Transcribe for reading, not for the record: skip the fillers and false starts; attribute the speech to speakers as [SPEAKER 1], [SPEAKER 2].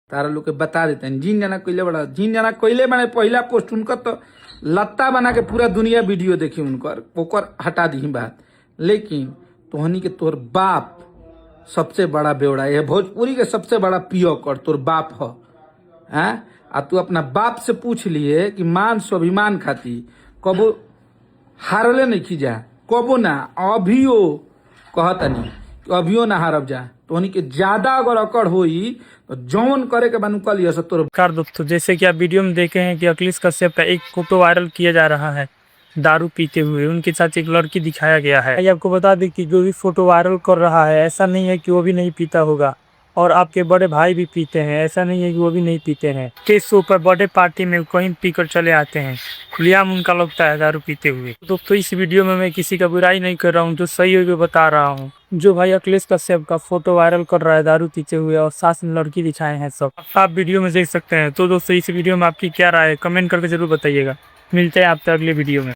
[SPEAKER 1] तारा लोग के बता देते हैं। जिन जना कोयले बड़ा जिन जना कोयले मैंने पहला पोस्ट उनका तो लत्ता बना के पूरा दुनिया वीडियो देखी उनकर ओकर हटा दी बात। लेकिन तोहनी के तोर बाप सबसे बड़ा बेवड़ा है, भोजपुरी के सबसे बड़ा पियो कर तोर बाप हो। हैं आ तू अपना बाप से पूछ लिए कि मान स्वाभिमान खाती कबो हारले नहीं खींचा, कबो ना अभियो कहता नहीं अभियो ना हारब जा। तो के ज्यादा अगर अकड़ होई तो जौन करे के बानू कल ये तोर
[SPEAKER 2] नमस्कार दोस्तों, जैसे कि आप वीडियो में देखे हैं कि अखिलेश कश्यप का एक फोटो वायरल किया जा रहा है दारू पीते हुए। उनके साथ एक लड़की दिखाया गया है। आपको बता दें कि जो भी फोटो वायरल कर रहा है ऐसा नहीं है कि वो भी नहीं पीता होगा, और आपके बड़े भाई भी पीते हैं, ऐसा नहीं है कि वो भी नहीं पीते हैं। के शो पर बर्थडे पार्टी में कहीं पीकर चले आते हैं, खुलेआम उनका लगता है दारू पीते हुए। दोस्तों इस वीडियो में मैं किसी का बुराई नहीं कर रहा हूँ, जो सही है वो बता रहा हूँ। जो भाई अखिलेश कश्यप का फोटो वायरल कर रहा है दारू पीते हुए और साथ में लड़की दिखाए हैं, सब आप वीडियो में देख सकते हैं। तो दोस्तों इस वीडियो में आपकी क्या राय है, कमेंट करके जरूर बताइएगा। मिलते हैं आपसे अगले वीडियो में।